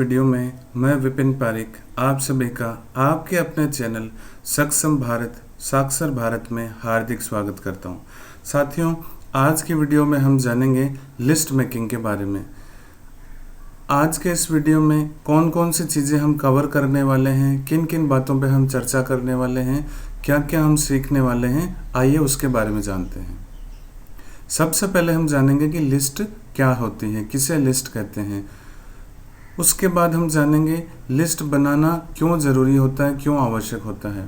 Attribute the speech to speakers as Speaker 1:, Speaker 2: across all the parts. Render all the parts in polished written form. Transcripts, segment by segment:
Speaker 1: Video में मैं विपिन पारिक आप सभी का आपके अपने चैनल सक्षम भारत साक्षर भारत में हार्दिक स्वागत करता हूं। साथियों, आज की वीडियो में हम जानेंगे लिस्ट मेकिंग के बारे में। आज के इस वीडियो में कौन कौन सी चीज़ें हम कवर करने वाले हैं, किन किन बातों पे हम चर्चा करने वाले हैं, क्या क्या हम सीखने वाले हैं, आइए उसके बारे में जानते हैं। सबसे पहले हम जानेंगे कि लिस्ट क्या होती है, किसे लिस्ट कहते हैं। उसके बाद हम जानेंगे लिस्ट बनाना क्यों ज़रूरी होता है, क्यों आवश्यक होता है।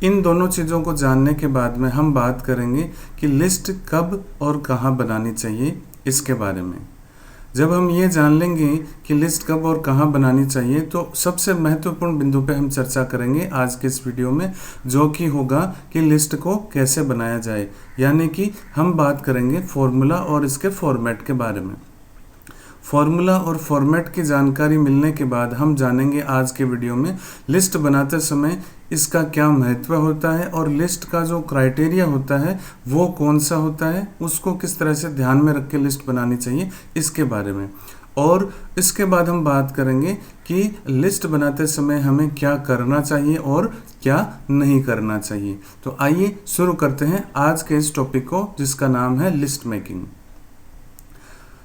Speaker 1: इन दोनों चीज़ों को जानने के बाद में हम बात करेंगे कि लिस्ट कब और कहाँ बनानी चाहिए, इसके बारे में। जब हम ये जान लेंगे कि लिस्ट कब और कहाँ बनानी चाहिए, तो सबसे महत्वपूर्ण बिंदु पे हम चर्चा करेंगे आज के इस वीडियो में, जो कि होगा कि लिस्ट को कैसे बनाया जाए। यानी कि हम बात करेंगे फॉर्मूला और इसके फॉर्मेट के बारे में। फॉर्मूला और फॉर्मेट की जानकारी मिलने के बाद हम जानेंगे आज के वीडियो में लिस्ट बनाते समय इसका क्या महत्व होता है और लिस्ट का जो क्राइटेरिया होता है वो कौन सा होता है, उसको किस तरह से ध्यान में रख के लिस्ट बनानी चाहिए, इसके बारे में। और इसके बाद हम बात करेंगे कि लिस्ट बनाते समय हमें क्या करना चाहिए और क्या नहीं करना चाहिए। तो आइए शुरू करते हैं आज के इस टॉपिक को, जिसका नाम है लिस्ट मेकिंग।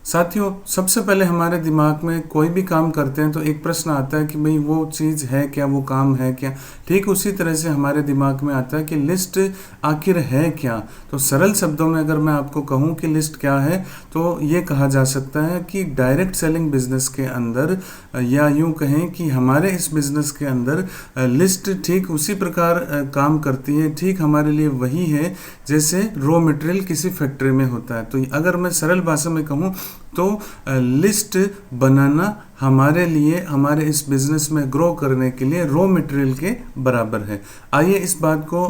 Speaker 1: साथियों, सबसे पहले हमारे दिमाग में कोई भी काम करते हैं तो एक प्रश्न आता है कि भाई वो चीज़ है क्या, वो काम है क्या। ठीक उसी तरह से हमारे दिमाग में आता है कि लिस्ट आखिर है क्या। तो सरल शब्दों में अगर मैं आपको कहूँ कि लिस्ट क्या है, तो ये कहा जा सकता है कि डायरेक्ट सेलिंग बिजनेस के अंदर, या यूँ कहें कि हमारे इस बिज़नेस के अंदर लिस्ट ठीक उसी प्रकार काम करती है, ठीक हमारे लिए वही है जैसे रॉ मटेरियल किसी फैक्ट्री में होता है। तो अगर मैं सरल भाषा में कहूँ तो लिस्ट बनाना हमारे लिए, हमारे इस बिज़नेस में ग्रो करने के लिए रॉ मटेरियल के बराबर है। आइए इस बात को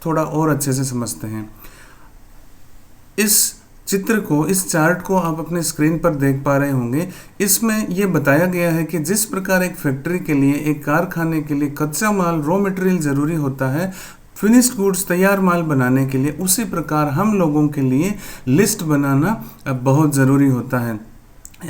Speaker 1: थोड़ा और अच्छे से समझते हैं। इस चित्र को, इस चार्ट को आप अपने स्क्रीन पर देख पा रहे होंगे। इसमें यह बताया गया है कि जिस प्रकार एक फैक्ट्री के लिए, एक कारखाने के लिए कच्चा माल, रॉ मटेरियल ज़रूरी होता है फिनिश्ड गुड्स, तैयार माल बनाने के लिए, उसी प्रकार हम लोगों के लिए लिस्ट बनाना बहुत ज़रूरी होता है।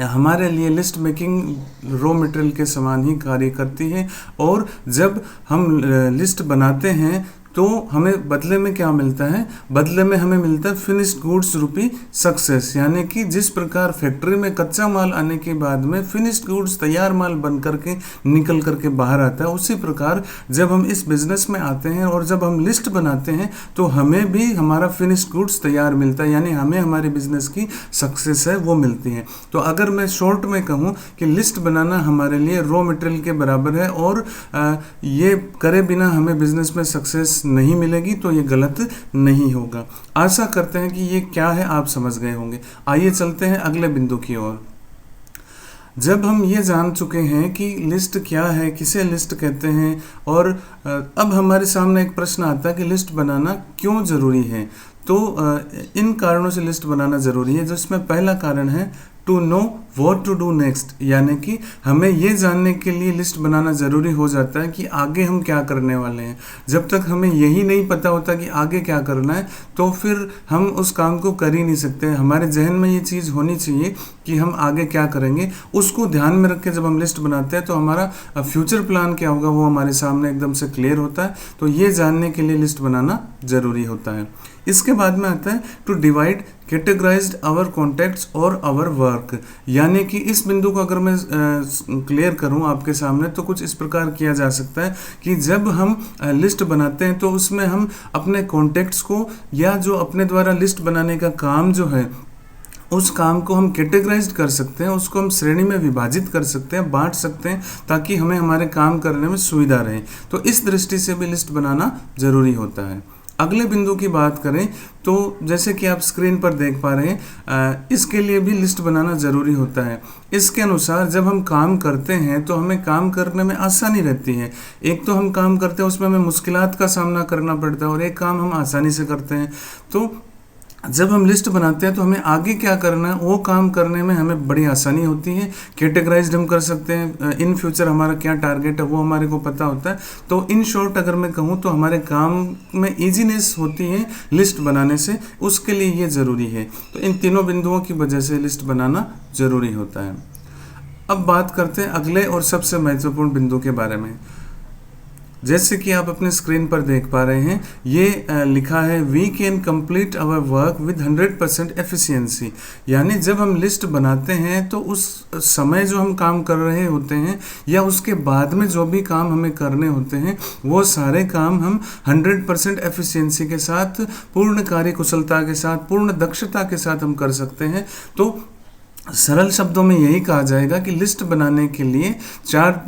Speaker 1: हमारे लिए लिस्ट मेकिंग रॉ मटेरियल के समान ही कार्य करती है। और जब हम लिस्ट बनाते हैं तो हमें बदले में क्या मिलता है? बदले में हमें मिलता है फिनिश्ड गुड्स रूपी सक्सेस। यानी कि जिस प्रकार फैक्ट्री में कच्चा माल आने के बाद में फिनिश्ड गुड्स, तैयार माल बन करके निकल करके बाहर आता है, उसी प्रकार जब हम इस बिज़नेस में आते हैं और जब हम लिस्ट बनाते हैं तो हमें भी हमारा फिनिश्ड गुड्स तैयार मिलता है, यानी हमें हमारे बिज़नेस की सक्सेस है वो मिलती है। तो अगर मैं शॉर्ट में कहूँ कि लिस्ट बनाना हमारे लिए रॉ मटेरियल के बराबर है, और ये करे बिना हमें बिज़नेस में सक्सेस नहीं मिलेगी, तो ये गलत नहीं होगा। आशा करते हैं कि ये क्या है आप समझ गए होंगे। आइए चलते हैं अगले बिंदु की ओर। जब हम ये जान चुके हैं कि लिस्ट क्या है, किसे लिस्ट कहते हैं, और अब हमारे सामने एक प्रश्न आता है कि लिस्ट बनाना क्यों ज़रूरी है। तो इन कारणों से लिस्ट बनाना ज़रूरी है, जिसमें पहला कारण है to know what to do next. यानी कि हमें ये जानने के लिए लिस्ट बनाना ज़रूरी हो जाता है कि आगे हम क्या करने वाले हैं। जब तक हमें यही नहीं पता होता कि आगे क्या करना है, तो फिर हम उस काम को कर ही नहीं सकते। हमारे जहन में ये चीज़ होनी चाहिए कि हम आगे क्या करेंगे, उसको ध्यान में रख के जब हम लिस्ट बनाते हैं तो हमारा फ्यूचर प्लान क्या होगा वो हमारे सामने एकदम से क्लियर होता है। तो ये जानने के लिए लिस्ट बनाना ज़रूरी होता है। इसके बाद में आता है to divide categorised our contacts और आवर वर्क। यानी कि इस बिंदु को अगर मैं क्लियर करूं आपके सामने, तो कुछ इस प्रकार किया जा सकता है कि जब हम लिस्ट बनाते हैं तो उसमें हम अपने कॉन्टैक्ट्स को, या जो अपने द्वारा लिस्ट बनाने का काम जो है, उस काम को हम कैटेगराइज कर सकते हैं, उसको हम श्रेणी में विभाजित कर सकते हैं, बांट सकते हैं, ताकि हमें हमारे काम करने में सुविधा रहे। तो इस दृष्टि से भी लिस्ट बनाना ज़रूरी होता है। अगले बिंदु की बात करें तो जैसे कि आप स्क्रीन पर देख पा रहे हैं, इसके लिए भी लिस्ट बनाना ज़रूरी होता है। इसके अनुसार जब हम काम करते हैं तो हमें काम करने में आसानी रहती है। एक तो हम काम करते हैं उसमें हमें मुश्किलात का सामना करना पड़ता है, और एक काम हम आसानी से करते हैं। तो जब हम लिस्ट बनाते हैं तो हमें आगे क्या करना है वो काम करने में हमें बड़ी आसानी होती है। कैटेगराइज्ड हम कर सकते हैं, इन फ्यूचर हमारा क्या टारगेट है वो हमारे को पता होता है। तो इन शॉर्ट अगर मैं कहूँ तो हमारे काम में ईजीनेस होती है लिस्ट बनाने से, उसके लिए ये ज़रूरी है। तो इन तीनों बिंदुओं की वजह से लिस्ट बनाना ज़रूरी होता है। अब बात करते हैं अगले और सबसे महत्वपूर्ण बिंदु के बारे में। जैसे कि आप अपने स्क्रीन पर देख पा रहे हैं, ये लिखा है we can complete our work with 100% efficiency. यानी जब हम लिस्ट बनाते हैं तो उस समय जो हम काम कर रहे होते हैं या उसके बाद में जो भी काम हमें करने होते हैं, वो सारे काम हम 100% एफिशिएंसी के साथ, पूर्ण कार्य कुशलता के साथ, पूर्ण दक्षता के साथ हम कर सकते हैं। तो सरल शब्दों में यही कहा जाएगा कि लिस्ट बनाने के लिए 4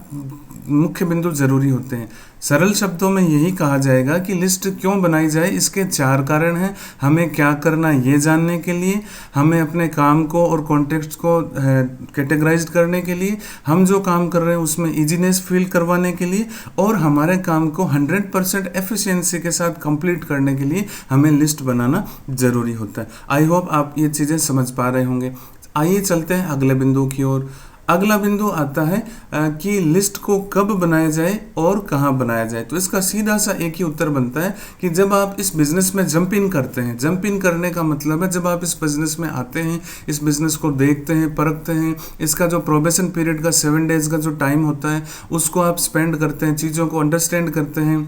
Speaker 1: मुख्य बिंदु जरूरी होते हैं। सरल शब्दों में यही कहा जाएगा कि लिस्ट क्यों बनाई जाए, इसके 4 कारण हैं। हमें क्या करना ये जानने के लिए, हमें अपने काम को और कॉन्टेक्स्ट को कैटेगराइज करने के लिए, हम जो काम कर रहे हैं उसमें इजीनेस फील करवाने के लिए, और हमारे काम को 100% एफिशिएंसी के साथ कंप्लीट करने के लिए हमें लिस्ट बनाना ज़रूरी होता है। आई होप आप ये चीज़ें समझ पा रहे होंगे। आइए चलते हैं अगले बिंदु की ओर। अगला बिंदु आता है कि लिस्ट को कब बनाया जाए और कहाँ बनाया जाए। तो इसका सीधा सा एक ही उत्तर बनता है कि जब आप इस बिज़नेस में जंप इन करते हैं। जंप इन करने का मतलब है जब आप इस बिज़नेस में आते हैं, इस बिज़नेस को देखते हैं, परखते हैं, इसका जो प्रोबेशन पीरियड का 7 डेज़ का जो टाइम होता है उसको आप स्पेंड करते हैं, चीज़ों को अंडरस्टैंड करते हैं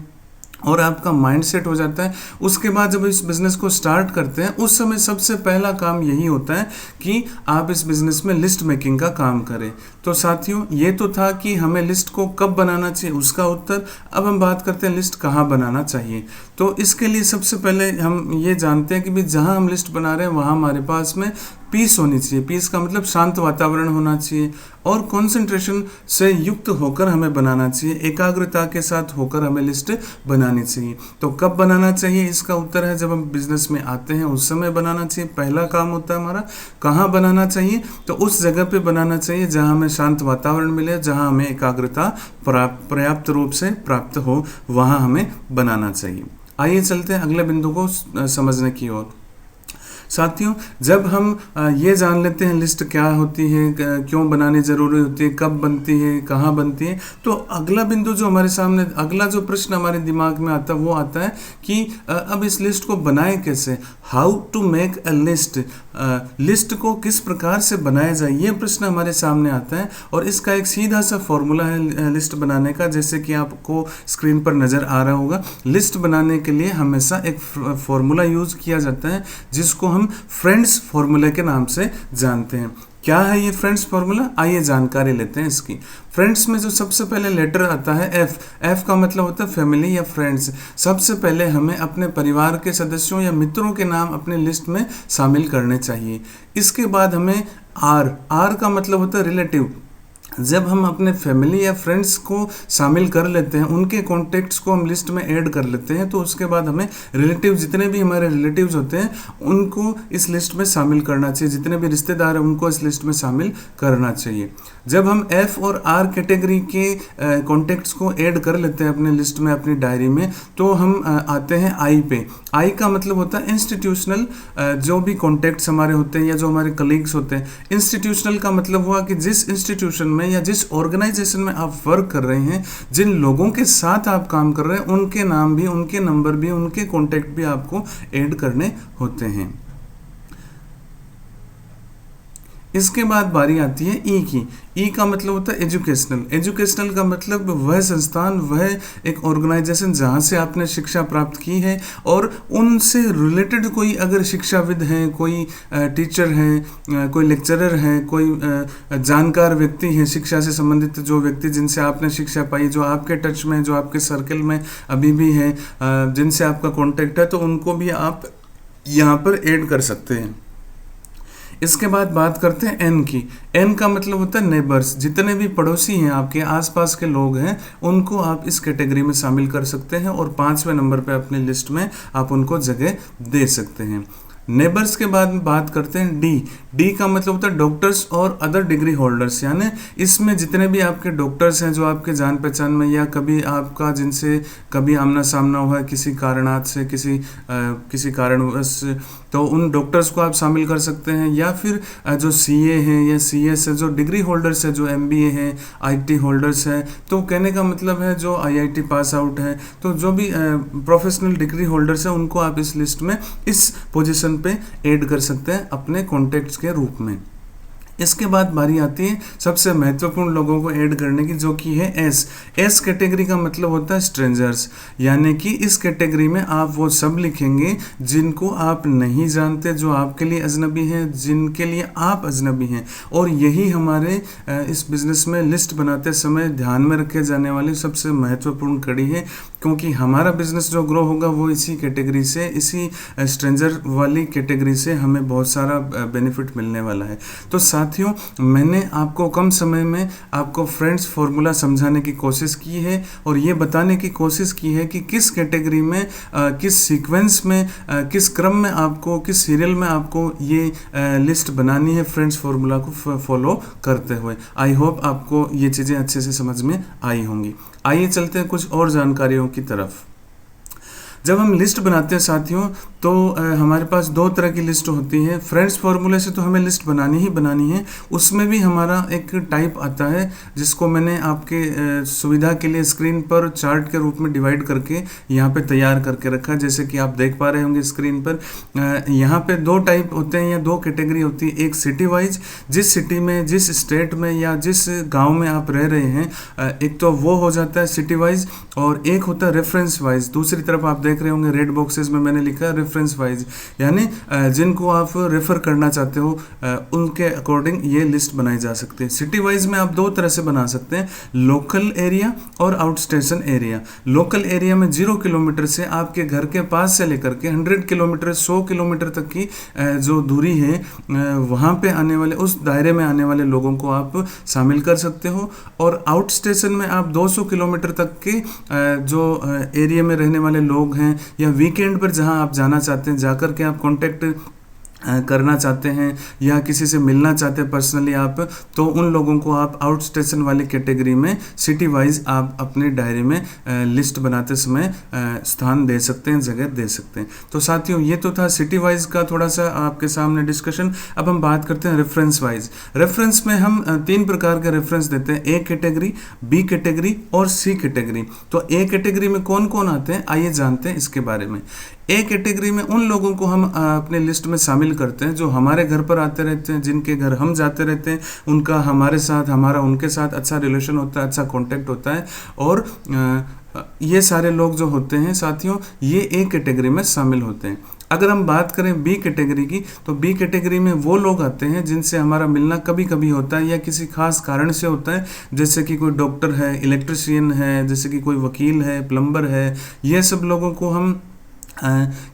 Speaker 1: और आपका माइंड सेट हो जाता है। उसके बाद जब इस बिज़नेस को स्टार्ट करते हैं, उस समय सबसे पहला काम यही होता है कि आप इस बिज़नेस में लिस्ट मेकिंग का काम करें। तो साथियों, ये तो था कि हमें लिस्ट को कब बनाना चाहिए, उसका उत्तर। अब हम बात करते हैं लिस्ट कहाँ बनाना चाहिए। तो इसके लिए सबसे पहले हम ये जानते हैं कि भाई जहाँ हम लिस्ट बना रहे हैं वहाँ हमारे पास में पीस होनी चाहिए। पीस का मतलब शांत वातावरण होना चाहिए और कंसंट्रेशन से युक्त होकर हमें बनाना चाहिए, एकाग्रता के साथ होकर हमें लिस्ट बनानी चाहिए। तो कब बनाना चाहिए, इसका उत्तर है जब हम बिजनेस में आते हैं उस समय बनाना चाहिए। पहला काम होता है हमारा। कहाँ बनाना चाहिए, तो उस जगह पे बनाना चाहिए जहाँ हमें शांत वातावरण मिले, जहाँ हमें एकाग्रता पर्याप्त रूप से प्राप्त हो, वहाँ हमें बनाना चाहिए। आइए चलते हैं अगले बिंदु को समझने की ओर। साथियों, जब हम ये जान लेते हैं लिस्ट क्या होती है, क्यों बनानी ज़रूरी होती है, कब बनती है, कहाँ बनती है, तो अगला बिंदु जो हमारे सामने, अगला जो प्रश्न हमारे दिमाग में आता है वो आता है कि अब इस लिस्ट को बनाएं कैसे। How to make a list. List को किस प्रकार से बनाया जाए, ये प्रश्न हमारे सामने आता है और इसका एक सीधा सा फॉर्मूला है लिस्ट बनाने का, जैसे कि आपको स्क्रीन पर नज़र आ रहा होगा। लिस्ट बनाने के लिए हमेशा एक फॉर्मूला यूज़ किया जाता है जिसको हम फ्रेंड्स फॉर्मूले के नाम से जानते हैं। क्या है ये फ्रेंड्स फॉर्मूला, आइए जानकारी लेते हैं इसकी। फ्रेंड्स में जो सबसे पहले लेटर आता है एफ। एफ का मतलब होता है फैमिली या फ्रेंड्स। सबसे पहले हमें अपने परिवार के सदस्यों या मित्रों के नाम अपने लिस्ट में शामिल करने चाहिए। इसके बाद हमें आर। आर का मतलब होता है रिलेटिव। जब हम अपने फैमिली या फ्रेंड्स को शामिल कर लेते हैं, उनके कॉन्टेक्ट्स को हम लिस्ट में ऐड कर लेते हैं, तो उसके बाद हमें रिलेटिव, जितने भी हमारे रिलेटिव्स होते हैं उनको इस लिस्ट में शामिल करना चाहिए। जितने भी रिश्तेदार हैं उनको इस लिस्ट में शामिल करना चाहिए। जब हम एफ और आर कैटेगरी के कॉन्टेक्ट्स को ऐड कर लेते हैं अपने लिस्ट में, अपनी डायरी में, तो हम आते हैं आई पे। आई का मतलब होता है इंस्टीट्यूशनल। जो भी कॉन्टेक्ट्स हमारे होते हैं या जो हमारे कलीग्स होते हैं। इंस्टीट्यूशनल का मतलब हुआ कि जिस इंस्टीट्यूशन में या जिस ऑर्गेनाइजेशन में आप वर्क कर रहे हैं, जिन लोगों के साथ आप काम कर रहे हैं, उनके नाम भी, उनके नंबर भी, उनके कॉन्टेक्ट भी आपको ऐड करने होते हैं। इसके बाद बारी आती है ई की। ई का मतलब होता है एजुकेशनल। एजुकेशनल का मतलब वह संस्थान, वह एक ऑर्गेनाइजेशन जहाँ से आपने शिक्षा प्राप्त की है और उनसे रिलेटेड कोई अगर शिक्षाविद हैं, कोई टीचर हैं, कोई लेक्चरर हैं, कोई जानकार व्यक्ति हैं शिक्षा से संबंधित, जो व्यक्ति जिनसे आपने शिक्षा पाई, जो आपके टच में, जो आपके सर्कल में अभी भी हैं, जिनसे आपका कॉन्टेक्ट है, तो उनको भी आप यहाँ पर ऐड कर सकते हैं। इसके बाद बात करते हैं एन की। एन का मतलब होता है नेबर्स। जितने भी पड़ोसी हैं, आपके आसपास के लोग हैं, उनको आप इस कैटेगरी में शामिल कर सकते हैं और 5वें नंबर पे अपनी लिस्ट में आप उनको जगह दे सकते हैं। नेबर्स के बाद बात करते हैं डी। डी का मतलब होता है डॉक्टर्स और अदर डिग्री होल्डर्स। यानी इसमें जितने भी आपके डॉक्टर्स हैं जो आपके जान पहचान में या कभी आपका जिनसे कभी आमना सामना हुआ है किसी कारणात से, किसी कारणवश, तो उन डॉक्टर्स को आप शामिल कर सकते हैं। या फिर जो सीए हैं या सीएस है, जो डिग्री होल्डर्स है, जो एमबीए हैं, आईटी होल्डर्स हैं, तो कहने का मतलब है जो आईआईटी पास आउट है, तो जो भी प्रोफेशनल डिग्री होल्डर्स हैं उनको आप इस लिस्ट में, इस पोजीशन पे ऐड कर सकते हैं अपने कॉन्टेक्ट्स के रूप में। इसके बाद बारी आती है सबसे महत्वपूर्ण लोगों को ऐड करने की, जो कि है एस कैटेगरी का मतलब होता है स्ट्रेंजर्स। यानी कि इस कैटेगरी में आप वो सब लिखेंगे जिनको आप नहीं जानते, जो आपके लिए अजनबी हैं, जिनके लिए आप अजनबी हैं। और यही हमारे इस बिज़नेस में लिस्ट बनाते समय ध्यान में रखे जाने वाली सबसे महत्वपूर्ण कड़ी है, क्योंकि हमारा बिजनेस जो ग्रो होगा वो इसी कैटेगरी से, इसी स्ट्रेंजर वाली कैटेगरी से हमें बहुत सारा बेनिफिट मिलने वाला है। तो साथियों, मैंने आपको कम समय में आपको फ्रेंड्स फार्मूला समझाने की कोशिश की है और ये बताने की कोशिश की है कि किस कैटेगरी में, किस सीक्वेंस में, किस क्रम में आपको, किस सीरियल में आपको ये लिस्ट बनानी है फ्रेंड्स फार्मूला को फॉलो करते हुए। आई होप आपको ये चीज़ें अच्छे से समझ में आई होंगी। आइए चलते हैं कुछ और जानकारियों की तरफ। जब हम लिस्ट बनाते हैं साथियों, तो हमारे पास दो तरह की लिस्ट होती है। फ्रेंड्स फार्मूले से तो हमें लिस्ट बनानी ही बनानी है, उसमें भी हमारा एक टाइप आता है जिसको मैंने आपके सुविधा के लिए स्क्रीन पर चार्ट के रूप में डिवाइड करके यहाँ पे तैयार करके रखा है। जैसे कि आप देख पा रहे होंगे स्क्रीन पर, यहाँ पे दो टाइप होते हैं या दो कैटेगरी होती है। एक सिटी वाइज, जिस सिटी में, जिस स्टेट में या जिस गाँव में आप रह रहे हैं, एक तो वो हो जाता है सिटी वाइज, और एक होता है रेफरेंस वाइज। दूसरी तरफ आप देख रहे होंगे रेड बॉक्सेस में मैंने लिखा है रेफरेंस वाइज, यानी जिनको आप रेफर करना चाहते हो उनके अकॉर्डिंग ये लिस्ट बनाई जा सकती है। सिटी वाइज में आप दो तरह से बना सकते हैं, लोकल एरिया और out station area. Local area में 0 किलोमीटर से आपके घर के पास से लेकर के 100 किलोमीटर, 100 किलोमीटर तक की जो दूरी है, वहाँ पे आने वाले, उस दायरे में आने वाले लोगों को आप शामिल कर सकते हो। और आउट स्टेशन में आप 200 किलोमीटर तक के जो एरिया में रहने वाले लोग हैं, या वीकेंड पर जहां आप जाना चाहते हैं, जाकर के आप कांटेक्ट करना चाहते हैं या किसी से मिलना चाहते हैं पर्सनली आप, तो उन लोगों को आप आउट स्टेशन वाली कैटेगरी में सिटी वाइज आप अपने डायरी में लिस्ट बनाते समय स्थान दे सकते हैं, जगह दे सकते हैं। तो साथियों, ये तो था सिटी वाइज का थोड़ा सा आपके सामने डिस्कशन। अब हम बात करते हैं रेफरेंस वाइज। रेफरेंस में हम 3 प्रकार के रेफरेंस देते हैं, ए कैटेगरी, बी कैटेगरी और सी कैटेगरी। तो ए कैटेगरी में कौन कौन आते हैं, आइए जानते हैं इसके बारे में। ए कैटेगरी में उन लोगों को हम अपने लिस्ट में शामिल करते हैं जो हमारे घर पर आते रहते हैं, जिनके घर हम जाते रहते हैं, उनका हमारे साथ, हमारा उनके साथ अच्छा रिलेशन होता है, अच्छा कांटेक्ट होता है। और ये सारे लोग जो होते हैं साथियों, ये ए कैटेगरी में शामिल होते हैं। अगर हम बात करें बी कैटेगरी की, तो बी कैटेगरी में वो लोग आते हैं जिनसे हमारा मिलना कभी कभी होता है या किसी खास कारण से होता है, जैसे कि कोई डॉक्टर है, इलेक्ट्रिशियन है, जैसे कि कोई वकील है, प्लम्बर है। ये सब लोगों को हम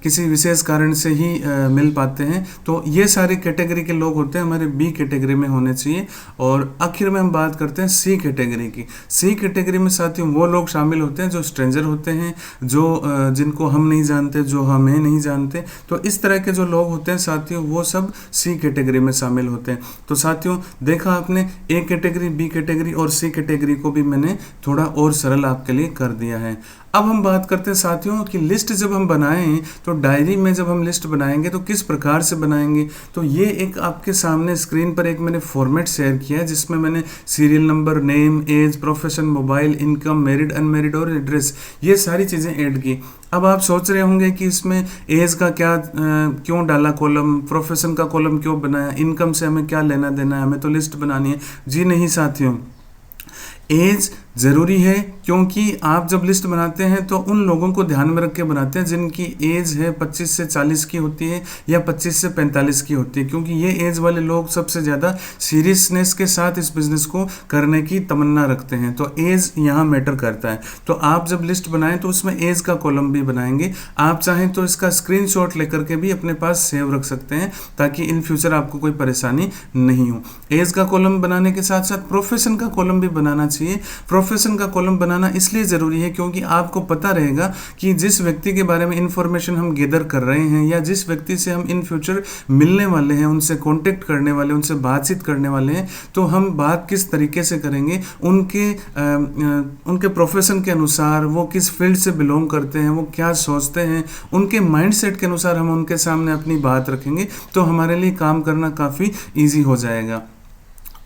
Speaker 1: किसी विशेष कारण से ही मिल पाते हैं। तो ये सारी कैटेगरी के लोग होते हैं हमारे बी कैटेगरी में होने चाहिए। और आखिर में हम बात करते हैं सी कैटेगरी की। सी कैटेगरी में साथियों वो लोग शामिल होते हैं जो स्ट्रेंजर होते हैं, जो जिनको हम नहीं जानते, जो हमें नहीं जानते। तो इस तरह के जो लोग होते हैं साथियों, वो सब सी कैटेगरी में शामिल होते हैं। तो साथियों, देखा आपने, ए कैटेगरी, बी कैटेगरी और सी कैटेगरी को भी मैंने थोड़ा और सरल आपके लिए कर दिया है। अब हम बात करते हैं साथियों कि लिस्ट जब हम बनाएं, तो डायरी में जब हम लिस्ट बनाएंगे तो किस प्रकार से बनाएंगे। तो ये एक आपके सामने स्क्रीन पर एक मैंने फॉर्मेट शेयर किया है, जिसमें मैंने serial number, name, age, profession, mobile, income, married, unmarried और एड्रेस, ये सारी चीज़ें ऐड की। अब आप सोच रहे होंगे कि इसमें एज का क्या क्यों डाला कॉलम, प्रोफेशन का कॉलम क्यों बनाया, इनकम से हमें क्या लेना देना है, हमें तो लिस्ट बनानी है। जी नहीं साथियों, एज ज़रूरी है, क्योंकि आप जब लिस्ट बनाते हैं तो उन लोगों को ध्यान में रख के बनाते हैं जिनकी एज है 25 से 40 की होती है या 25 से 45 की होती है, क्योंकि ये एज वाले लोग सबसे ज़्यादा सीरियसनेस के साथ इस बिज़नेस को करने की तमन्ना रखते हैं। तो एज यहाँ मैटर करता है। तो आप जब लिस्ट बनाएं तो उसमें एज का कॉलम भी बनाएंगे। आप चाहें तो इसका स्क्रीनशॉट लेकर के भी अपने पास सेव रख सकते हैं, ताकि इन फ्यूचर आपको कोई परेशानी नहीं हो। एज का कॉलम बनाने के साथ साथ प्रोफेशन का कॉलम भी बनाना चाहिए। प्रोफेशन का कॉलम बनाना इसलिए ज़रूरी है क्योंकि आपको पता रहेगा कि जिस व्यक्ति के बारे में इंफॉर्मेशन हम गैदर कर रहे हैं या जिस व्यक्ति से हम इन फ्यूचर मिलने वाले हैं, उनसे कांटेक्ट करने वाले, उनसे बातचीत करने वाले हैं, तो हम बात किस तरीके से करेंगे, उनके प्रोफेशन के अनुसार, वो किस फील्ड से बिलोंग करते हैं, वो क्या सोचते हैं, उनके माइंडसेट के अनुसार हम उनके सामने अपनी बात रखेंगे, तो हमारे लिए काम करना काफ़ी ईजी हो जाएगा।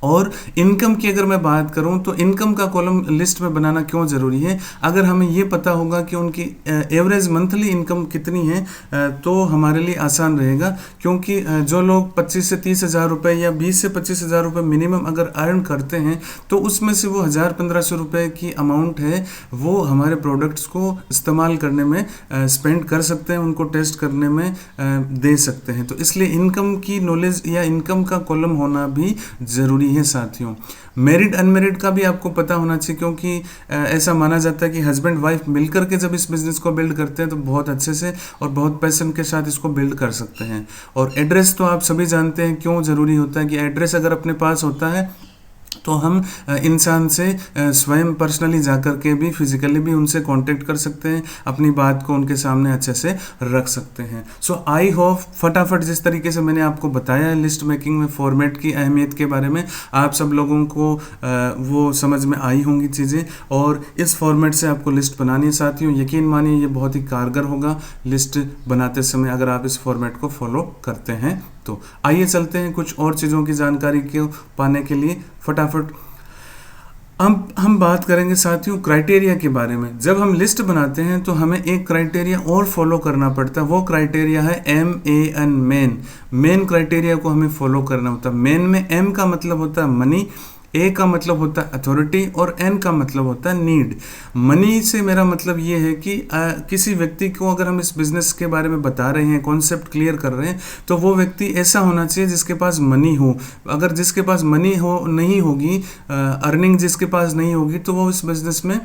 Speaker 1: और इनकम की अगर मैं बात करूं तो इनकम का कॉलम लिस्ट में बनाना क्यों ज़रूरी है? अगर हमें ये पता होगा कि उनकी एवरेज मंथली इनकम कितनी है तो हमारे लिए आसान रहेगा, क्योंकि जो लोग 25 से 30 हज़ार रुपये या 20 से 25 हज़ार रुपये मिनिमम अगर अर्न करते हैं तो उसमें से वो 1000-1500 रुपये की अमाउंट है वो हमारे प्रोडक्ट्स को इस्तेमाल करने में स्पेंड कर सकते हैं, उनको टेस्ट करने में दे सकते हैं। तो इसलिए इनकम की नॉलेज या इनकम का कॉलम होना भी ज़रूरी है साथियों। मैरिड अनमेरिड का भी आपको पता होना चाहिए, क्योंकि ऐसा माना जाता है कि हस्बैंड वाइफ मिलकर के जब इस बिज़नेस को बिल्ड करते हैं तो बहुत अच्छे से और बहुत पैशन के साथ इसको बिल्ड कर सकते हैं। और एड्रेस तो आप सभी जानते हैं क्यों ज़रूरी होता है, कि एड्रेस अगर अपने पास होता है तो हम इंसान से स्वयं पर्सनली जाकर के भी फिजिकली भी उनसे कांटेक्ट कर सकते हैं, अपनी बात को उनके सामने अच्छे से रख सकते हैं। सो आई होप फटाफट जिस तरीके से मैंने आपको बताया है लिस्ट मेकिंग में फॉर्मेट की अहमियत के बारे में, आप सब लोगों को वो समझ में आई होंगी चीज़ें, और इस फॉर्मेट से आपको लिस्ट बनानी है साथियों। यकीन मानिए ये बहुत ही कारगर होगा लिस्ट बनाते समय अगर आप इस फॉर्मेट को फॉलो करते हैं तो। आइए चलते हैं कुछ और चीज़ों की जानकारी को पाने के लिए फटाफट हम बात करेंगे साथियों क्राइटेरिया के बारे में। जब हम लिस्ट बनाते हैं तो हमें एक क्राइटेरिया और फॉलो करना पड़ता है, वो क्राइटेरिया है MAN मेन क्राइटेरिया को हमें फॉलो करना होता है। मेन में M का मतलब होता है मनी, ए का मतलब होता है अथॉरिटी और एन का मतलब होता है नीड। मनी से मेरा मतलब ये है कि किसी व्यक्ति को अगर हम इस बिज़नेस के बारे में बता रहे हैं, कॉन्सेप्ट क्लियर कर रहे हैं, तो वो व्यक्ति ऐसा होना चाहिए जिसके पास मनी हो। अगर जिसके पास मनी हो नहीं होगी, अर्निंग जिसके पास नहीं होगी, तो वो इस बिज़नेस में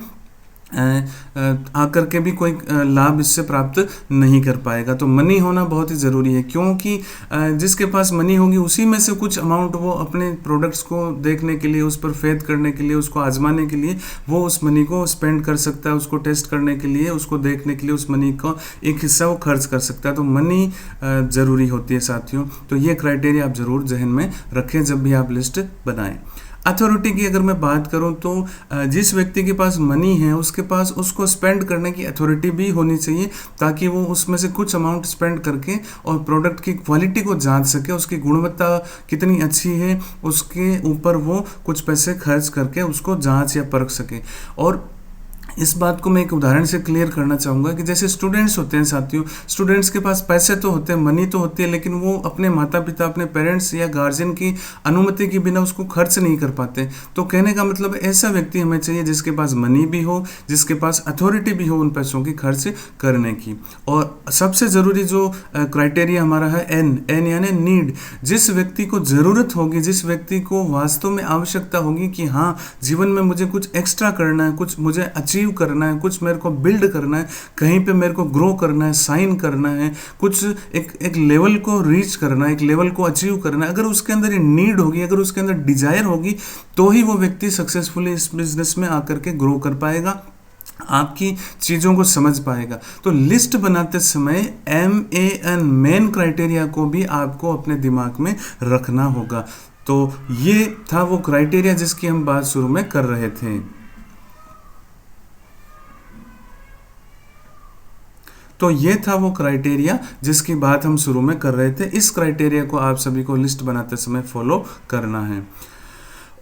Speaker 1: आकर के भी कोई लाभ इससे प्राप्त नहीं कर पाएगा। तो मनी होना बहुत ही ज़रूरी है, क्योंकि जिसके पास मनी होगी उसी में से कुछ अमाउंट वो अपने प्रोडक्ट्स को देखने के लिए, उस पर फेथ करने के लिए, उसको आजमाने के लिए वो उस मनी को स्पेंड कर सकता है, उसको टेस्ट करने के लिए, उसको देखने के लिए उस मनी का एक हिस्सा वो खर्च कर सकता है। तो मनी ज़रूरी होती है साथियों। तो ये क्राइटेरिया आप ज़रूर जहन में रखें जब भी आप लिस्ट बनाएं। अथॉरिटी की अगर मैं बात करूं तो जिस व्यक्ति के पास मनी है उसके पास उसको स्पेंड करने की अथॉरिटी भी होनी चाहिए, ताकि वो उसमें से कुछ अमाउंट स्पेंड करके और प्रोडक्ट की क्वालिटी को जांच सके, उसकी गुणवत्ता कितनी अच्छी है उसके ऊपर वो कुछ पैसे खर्च करके उसको जांच या परख सके। और इस बात को मैं एक उदाहरण से क्लियर करना चाहूँगा कि जैसे स्टूडेंट्स होते हैं साथियों, स्टूडेंट्स के पास पैसे तो होते हैं, मनी तो होती है, लेकिन वो अपने माता पिता, अपने पेरेंट्स या गार्जियन की अनुमति के बिना उसको खर्च नहीं कर पाते। तो कहने का मतलब ऐसा व्यक्ति हमें चाहिए जिसके पास मनी भी हो, जिसके पास अथॉरिटी भी हो उन पैसों की खर्च करने की। और सबसे ज़रूरी जो क्राइटेरिया हमारा है एन यानी नीड। जिस व्यक्ति को ज़रूरत होगी, जिस व्यक्ति को वास्तव में आवश्यकता होगी कि हाँ जीवन में मुझे कुछ एक्स्ट्रा करना है, कुछ मुझे अचीव करना है, कुछ मेरे को बिल्ड करना है, कहीं पे मेरे को ग्रो करना है, साइन करना है, कुछ एक लेवल को रीच करना है, एक लेवल को अचीव करना है। अगर उसके अंदर ये नीड होगी, अगर उसके अंदर डिजायर होगी, तो ही वो व्यक्ति सक्सेसफुली इस बिजनेस में आकर के ग्रो कर पाएगा, आपकी चीज़ों को समझ पाएगा। तो लिस्ट बनाते समय MAN मेन क्राइटेरिया को भी आपको अपने दिमाग में रखना होगा। तो ये था वो क्राइटेरिया जिसकी हम बात शुरू में कर रहे थे। तो ये था वो क्राइटेरिया जिसकी बात हम शुरू में कर रहे थे। इस क्राइटेरिया को आप सभी को लिस्ट बनाते समय फॉलो करना है।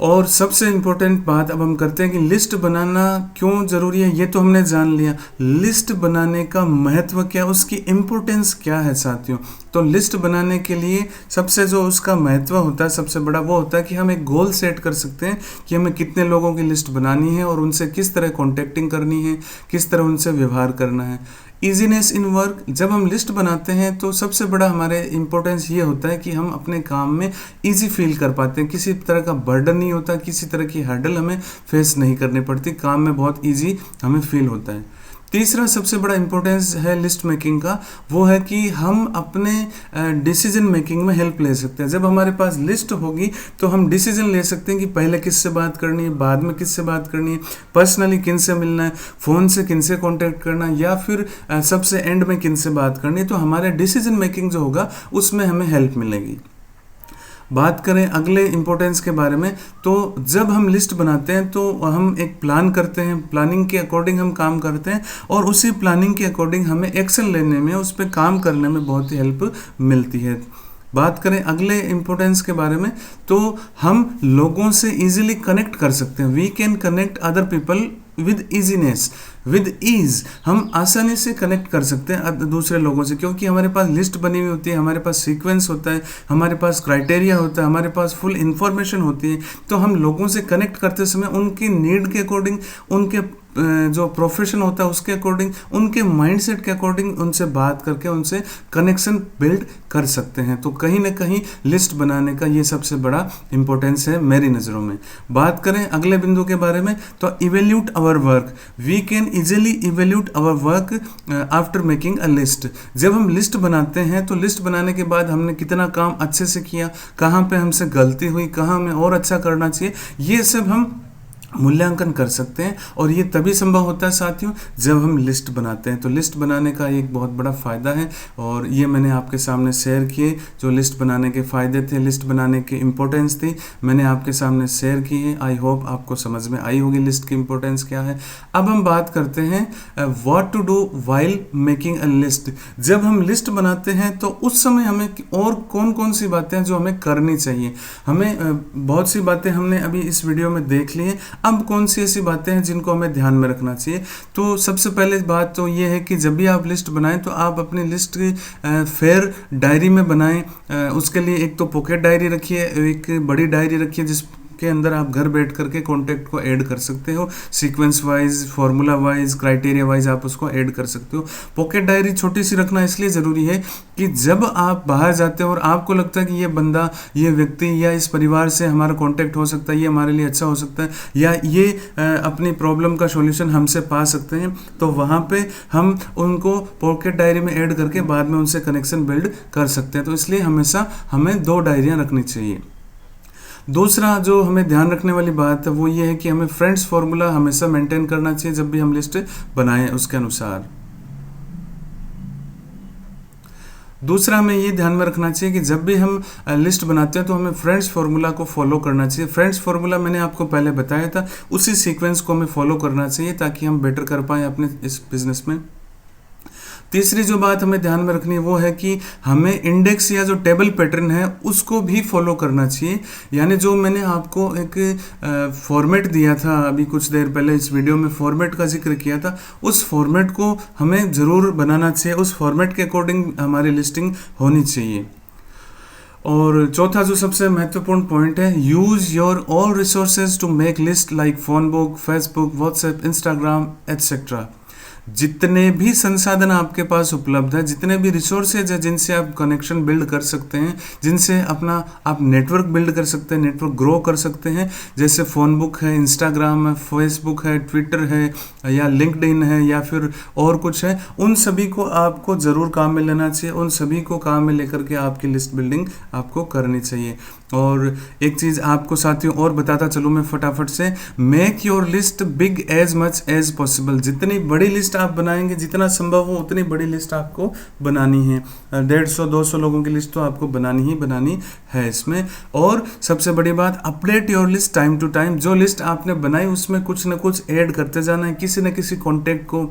Speaker 1: और सबसे इम्पोर्टेंट बात अब हम करते हैं कि लिस्ट बनाना क्यों ज़रूरी है। ये तो हमने जान लिया, लिस्ट बनाने का महत्व क्या, उसकी इम्पोर्टेंस क्या है साथियों। तो लिस्ट बनाने के लिए सबसे जो उसका महत्व होता है सबसे बड़ा, वो होता है कि हम एक गोल सेट कर सकते हैं कि हमें कितने लोगों की लिस्ट बनानी है और उनसे किस तरह कॉन्टेक्टिंग करनी है, किस तरह उनसे व्यवहार करना है। ईजीनेस इन वर्क, जब हम लिस्ट बनाते हैं तो सबसे बड़ा हमारे इम्पोर्टेंस ये होता है कि हम अपने काम में इजी फील कर पाते हैं, किसी तरह का बर्डन नहीं होता, किसी तरह की हर्डल हमें फेस नहीं करनी पड़ती, काम में बहुत इजी हमें फील होता है। तीसरा सबसे बड़ा इम्पोर्टेंस है लिस्ट मेकिंग का, वो है कि हम अपने डिसीजन मेकिंग में हेल्प ले सकते हैं। जब हमारे पास लिस्ट होगी तो हम डिसीजन ले सकते हैं कि पहले किससे बात करनी है, बाद में किससे बात करनी है, पर्सनली किन से मिलना है, फ़ोन से किन से कॉन्टैक्ट करना है, या फिर सबसे एंड में किन से बात करनी है। तो हमारे डिसीजन मेकिंग जो होगा उसमें हमें हेल्प मिलेगी। बात करें अगले इम्पोर्टेंस के बारे में, तो जब हम लिस्ट बनाते हैं तो हम एक प्लान करते हैं, प्लानिंग के अकॉर्डिंग हम काम करते हैं और उसी प्लानिंग के अकॉर्डिंग हमें एक्शन लेने में, उस पर काम करने में बहुत ही हेल्प मिलती है। बात करें अगले इम्पोर्टेंस के बारे में, तो हम लोगों से इजीली कनेक्ट कर सकते हैं। We can connect other people with easiness, with ease. हम आसानी से कनेक्ट कर सकते हैं दूसरे लोगों से, क्योंकि हमारे पास लिस्ट बनी हुई होती है, हमारे पास सीक्वेंस होता है, हमारे पास क्राइटेरिया होता है, हमारे पास फुल इन्फॉर्मेशन होती है। तो हम लोगों से कनेक्ट करते समय उनकी नीड के अकॉर्डिंग, उनके जो प्रोफेशन होता है उसके अकॉर्डिंग, उनके माइंडसेट के अकॉर्डिंग उनसे बात करके उनसे कनेक्शन बिल्ड कर सकते हैं। तो कहीं ना कहीं लिस्ट बनाने का ये सबसे बड़ा इंपॉर्टेंस है मेरी नज़रों में। बात करें अगले बिंदु के बारे में, तो evaluate our work. We can easily evaluate our work after making a list. जब हम लिस्ट बनाते हैं तो लिस्ट बनाने के बाद हमने कितना काम अच्छे से किया, कहाँ पे हमसे गलती हुई, कहाँ हमें और अच्छा करना चाहिए, ये सब हम मूल्यांकन कर सकते हैं। और ये तभी संभव होता है साथियों जब हम लिस्ट बनाते हैं। तो लिस्ट बनाने का एक बहुत बड़ा फ़ायदा है, और ये मैंने आपके सामने शेयर किए। जो लिस्ट बनाने के फ़ायदे थे, लिस्ट बनाने की इम्पोर्टेंस थी, मैंने आपके सामने शेयर की है। आई होप आपको समझ में आई होगी लिस्ट की इम्पोर्टेंस क्या है। अब हम बात करते हैं what to do while making a list. जब हम लिस्ट बनाते हैं तो उस समय हमें और कौन कौन सी बातें हैं जो हमें करनी चाहिए। हमें बहुत सी बातें हमने अभी इस वीडियो में देख ली हैं। अब कौन सी ऐसी बातें हैं जिनको हमें ध्यान में रखना चाहिए। तो सबसे पहले बात तो ये है कि जब भी आप लिस्ट बनाएं तो आप अपनी लिस्ट की फेयर डायरी में बनाएं। उसके लिए एक तो पॉकेट डायरी रखिए, एक बड़ी डायरी रखिए जिसके अंदर आप घर बैठ करके कॉन्टैक्ट को ऐड कर सकते हो। Sequence wise, formula wise, criteria wise आप उसको ऐड कर सकते हो। पॉकेट डायरी छोटी सी रखना इसलिए ज़रूरी है कि जब आप बाहर जाते हो और आपको लगता है कि ये बंदा, ये व्यक्ति या इस परिवार से हमारा कॉन्टैक्ट हो सकता है, ये हमारे लिए अच्छा हो सकता है, या ये अपनी प्रॉब्लम का सॉल्यूशन हमसे पा सकते हैं, तो वहाँ पे हम उनको पॉकेट डायरी में ऐड करके बाद में उनसे कनेक्शन बिल्ड कर सकते हैं। तो इसलिए हमेशा हमें 2 डायरियाँ रखनी चाहिए। दूसरा जो हमें ध्यान रखने वाली बात है वो ये है कि हमें फ्रेंड्स फार्मूला हमेशा मेंटेन करना चाहिए जब भी हम लिस्ट बनाएं उसके अनुसार। दूसरा हमें ये ध्यान में रखना चाहिए कि जब भी हम लिस्ट बनाते हैं तो हमें फ्रेंड्स फार्मूला को फॉलो करना चाहिए। फ्रेंड्स फार्मूला मैंने आपको पहले बताया था, उसी सीक्वेंस को हमें फॉलो करना चाहिए ताकि हम बेटर कर पाएँ अपने इस बिजनेस में। तीसरी जो बात हमें ध्यान में रखनी है वो है कि हमें इंडेक्स या जो टेबल पैटर्न है उसको भी फॉलो करना चाहिए। यानी जो मैंने आपको एक फॉर्मेट दिया था अभी कुछ देर पहले इस वीडियो में, फॉर्मेट का जिक्र किया था, उस फॉर्मेट को हमें ज़रूर बनाना चाहिए। उस फॉर्मेट के अकॉर्डिंग हमारी लिस्टिंग होनी चाहिए। और चौथा जो सबसे महत्वपूर्ण पॉइंट है, use your all resources to make list like phone book, Facebook, WhatsApp, Instagram etcetera. जितने भी संसाधन आपके पास उपलब्ध है, जितने भी रिसोर्सेज है जिनसे आप कनेक्शन बिल्ड कर सकते हैं, जिनसे अपना आप नेटवर्क बिल्ड कर सकते हैं, नेटवर्क ग्रो कर सकते हैं, जैसे फ़ोन बुक है, इंस्टाग्राम है, फेसबुक है, ट्विटर है, या लिंक्डइन है, या फिर और कुछ है, उन सभी को आपको ज़रूर काम में लेना चाहिए। उन सभी को काम में लेकर के आपकी लिस्ट बिल्डिंग आपको करनी चाहिए। और एक चीज़ आपको साथियों और बताता चलूँ मैं फटाफट से, make your list big as much as possible. जितनी बड़ी लिस्ट आप बनाएंगे, जितना संभव हो उतनी बड़ी लिस्ट आपको बनानी है। 150-200 लोगों की लिस्ट तो आपको बनानी ही बनानी है इसमें। और सबसे बड़ी बात, update your list time to time. जो लिस्ट आपने बनाई उसमें कुछ ना कुछ ऐड करते जाना है। किसी न किसी कॉन्टैक्ट को,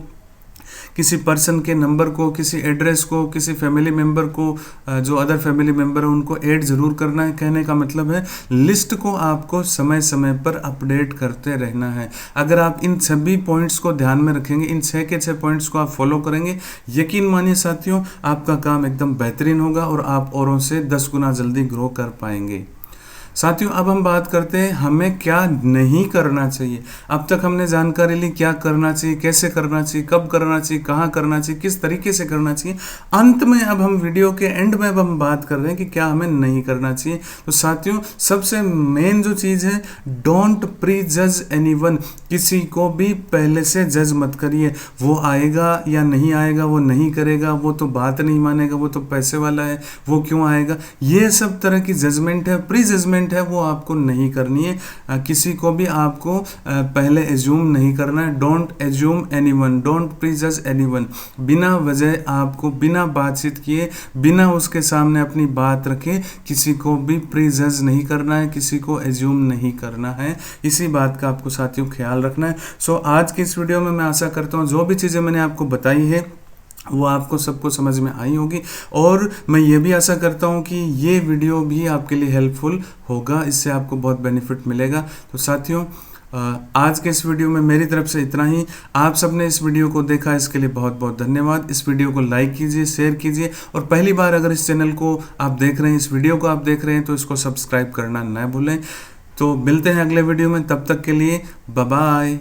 Speaker 1: किसी पर्सन के नंबर को, किसी एड्रेस को, किसी फैमिली मेम्बर को, जो अदर फैमिली मेम्बर है उनको ऐड ज़रूर करना है। कहने का मतलब है लिस्ट को आपको समय समय पर अपडेट करते रहना है। अगर आप इन सभी पॉइंट्स को ध्यान में रखेंगे, इन 6 के 6 पॉइंट्स को आप फॉलो करेंगे, यकीन मानिए साथियों आपका काम एकदम बेहतरीन होगा और आप औरों से 10 गुना जल्दी ग्रो कर पाएंगे। साथियों अब हम बात करते हैं हमें क्या नहीं करना चाहिए। अब तक हमने जानकारी ली क्या करना चाहिए, कैसे करना चाहिए, कब करना चाहिए, कहाँ करना चाहिए, किस तरीके से करना चाहिए। अंत में अब हम वीडियो के एंड में अब हम बात कर रहे हैं कि क्या हमें नहीं करना चाहिए। तो साथियों सबसे मेन जो चीज़ है, डोंट प्री जज एनीवन। किसी को भी पहले से जज मत करिए। वो आएगा या नहीं आएगा, वो नहीं करेगा, वो तो बात नहीं मानेगा, वो तो पैसे वाला है, वो क्यों आएगा, ये सब तरह की जजमेंट है, प्री जजमेंट है, वो आपको नहीं करनी है। किसी को भी आपको पहले एज्यूम नहीं करना है। Don't assume anyone, don't prejudge anyone. बिना वजह आपको, बिना बातचीत किए, बिना उसके सामने अपनी बात रखे किसी को भी प्रीजज नहीं करना है, किसी को एज्यूम नहीं करना है। इसी बात का आपको साथियों ख्याल रखना है। सो आज की इस वीडियो में मैं आशा करता हूँ जो भी चीज़ें मैंने आपको बताई है वो आपको सबको समझ में आई होगी। और मैं ये भी आशा करता हूँ कि ये वीडियो भी आपके लिए हेल्पफुल होगा, इससे आपको बहुत बेनिफिट मिलेगा। तो साथियों, आज के इस वीडियो में मेरी तरफ से इतना ही। आप सबने इस वीडियो को देखा, इसके लिए बहुत बहुत धन्यवाद। इस वीडियो को लाइक कीजिए, शेयर कीजिए, और पहली बार अगर इस चैनल को आप देख रहे हैं, इस वीडियो को आप देख रहे हैं, तो इसको सब्सक्राइब करना न भूलें। तो मिलते हैं अगले वीडियो में, तब तक के लिए बाय बाय।